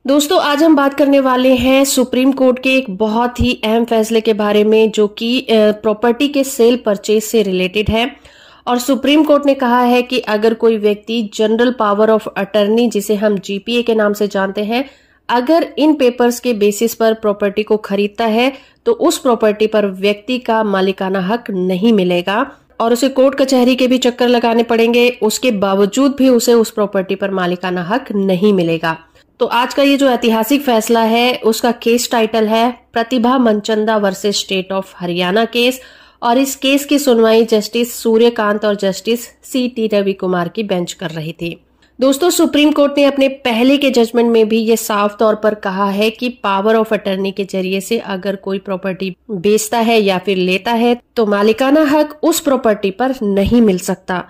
दोस्तों आज हम बात करने वाले हैं सुप्रीम कोर्ट के एक बहुत ही अहम फैसले के बारे में जो कि प्रॉपर्टी के सेल परचेज से रिलेटेड है। और सुप्रीम कोर्ट ने कहा है कि अगर कोई व्यक्ति जनरल पावर ऑफ अटर्नी जिसे हम जीपीए के नाम से जानते हैं, अगर इन पेपर्स के बेसिस पर प्रॉपर्टी को खरीदता है तो उस प्रॉपर्टी पर व्यक्ति का मालिकाना हक नहीं मिलेगा और उसे कोर्ट कचहरी के भी चक्कर लगाने पड़ेंगे। उसके बावजूद भी उसे उस प्रॉपर्टी पर मालिकाना हक नहीं मिलेगा। तो आज का ये जो ऐतिहासिक फैसला है उसका केस टाइटल है Pratibha Manchanda versus state of Haryana case, और इस केस की सुनवाई जस्टिस सूर्यकांत और जस्टिस सी.टी. रवि कुमार की बेंच कर रही थी। दोस्तों सुप्रीम कोर्ट ने अपने पहले के जजमेंट में भी ये साफ तौर पर कहा है कि पावर ऑफ अटर्नी के जरिए से अगर कोई प्रॉपर्टी बेचता है या फिर लेता है तो मालिकाना हक उस प्रॉपर्टी पर नहीं मिल सकता।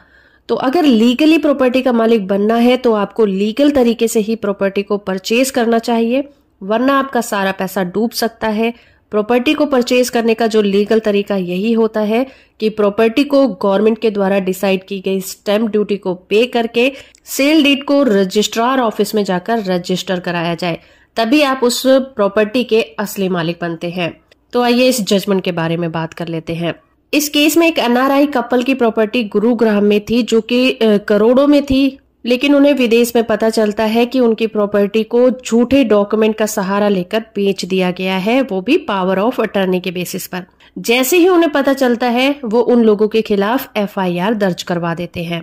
तो अगर लीगली प्रॉपर्टी का मालिक बनना है तो आपको लीगल तरीके से ही प्रॉपर्टी को परचेज करना चाहिए, वरना आपका सारा पैसा डूब सकता है। प्रॉपर्टी को परचेज करने का जो लीगल तरीका यही होता है कि प्रॉपर्टी को गवर्नमेंट के द्वारा डिसाइड की गई स्टैंप ड्यूटी को पे करके सेल डीड को रजिस्ट्रार ऑफिस में जाकर रजिस्टर कराया जाए, तभी आप उस प्रॉपर्टी के असली मालिक बनते हैं। तो आइए इस जजमेंट के बारे में बात कर लेते हैं। इस केस में एक एनआरआई कपल की प्रॉपर्टी गुरुग्राम में थी जो कि करोड़ों में थी, लेकिन उन्हें विदेश में पता चलता है कि उनकी प्रॉपर्टी को झूठे डॉक्यूमेंट का सहारा लेकर बेच दिया गया है, वो भी पावर ऑफ अटर्नी के बेसिस पर। जैसे ही उन्हें पता चलता है वो उन लोगों के खिलाफ एफआईआर दर्ज करवा देते हैं,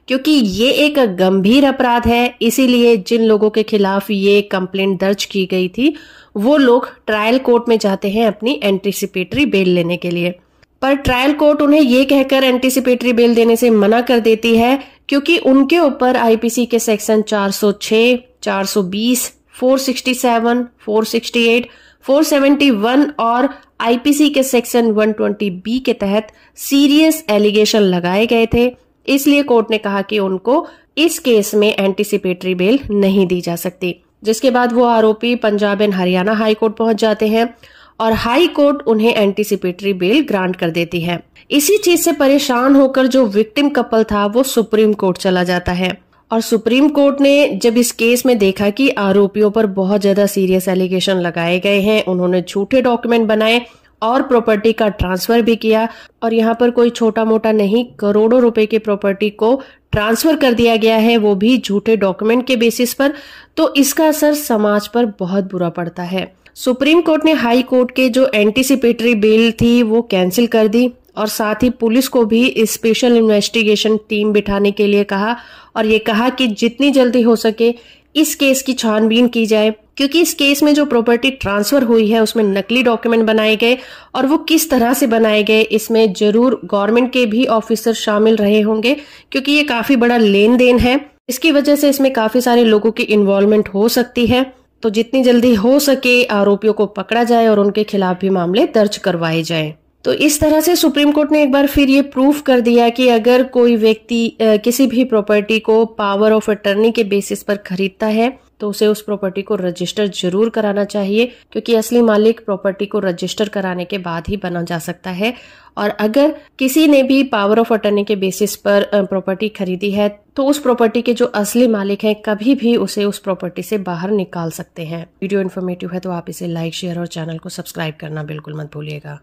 क्योंकि ये एक गंभीर अपराध है। इसीलिए जिन लोगों के खिलाफ ये कंप्लेंट दर्ज की गई थी वो लोग ट्रायल कोर्ट में जाते हैं अपनी एंटीसिपेटरी बेल लेने के लिए, पर ट्रायल कोर्ट उन्हें ये कहकर एंटीसिपेटरी बेल देने से मना कर देती है क्योंकि उनके ऊपर आईपीसी के सेक्शन 406, 420, 467, 468, 471 और आईपीसी के सेक्शन 120 के तहत सीरियस एलिगेशन लगाए गए थे। इसलिए कोर्ट ने कहा कि उनको इस केस में एंटीसिपेटरी बेल नहीं दी जा सकती, जिसके बाद वो आरोपी Punjab and Haryana high court पहुंच जाते हैं और हाई कोर्ट उन्हें एंटीसिपेटरी बेल ग्रांट कर देती है। इसी चीज से परेशान होकर जो विक्टिम कपल था वो सुप्रीम कोर्ट चला जाता है, और सुप्रीम कोर्ट ने जब इस केस में देखा कि आरोपियों पर बहुत ज्यादा सीरियस एलिगेशन लगाए गए हैं, उन्होंने झूठे डॉक्यूमेंट बनाए और प्रॉपर्टी का ट्रांसफर भी किया, और यहाँ पर कोई छोटा मोटा नहीं, करोड़ों रुपए की प्रॉपर्टी को ट्रांसफर कर दिया गया है, वो भी झूठे डॉक्यूमेंट के बेसिस पर, तो इसका असर समाज पर बहुत बुरा पड़ता है। सुप्रीम कोर्ट ने हाई कोर्ट के जो एंटीसिपेटरी बेल थी वो कैंसिल कर दी और साथ ही पुलिस को भी स्पेशल इन्वेस्टिगेशन टीम बिठाने के लिए कहा, और ये कहा कि जितनी जल्दी हो सके इस केस की छानबीन की जाए, क्योंकि इस केस में जो प्रॉपर्टी ट्रांसफर हुई है उसमें नकली डॉक्यूमेंट बनाए गए, और वो किस तरह से बनाए गए इसमें जरूर गवर्नमेंट के भी ऑफिसर शामिल रहे होंगे, क्योंकि ये काफी बड़ा लेन देन है। इसकी वजह से इसमें काफी सारे लोगों की इन्वॉल्वमेंट हो सकती है। तो जितनी जल्दी हो सके आरोपियों को पकड़ा जाए और उनके खिलाफ भी मामले दर्ज करवाए जाएं। तो इस तरह से सुप्रीम कोर्ट ने एक बार फिर ये प्रूफ कर दिया कि अगर कोई व्यक्ति किसी भी प्रॉपर्टी को पावर ऑफ अटर्नी के बेसिस पर खरीदता है तो उसे उस प्रॉपर्टी को रजिस्टर जरूर कराना चाहिए, क्योंकि असली मालिक प्रॉपर्टी को रजिस्टर कराने के बाद ही बना जा सकता है। और अगर किसी ने भी पावर ऑफ अटर्नी के बेसिस पर प्रॉपर्टी खरीदी है तो उस प्रॉपर्टी के जो असली मालिक हैं कभी भी उसे उस प्रॉपर्टी से बाहर निकाल सकते हैं। वीडियो इन्फॉर्मेटिव है तो आप इसे लाइक, शेयर और चैनल को सब्सक्राइब करना बिल्कुल मत भूलिएगा।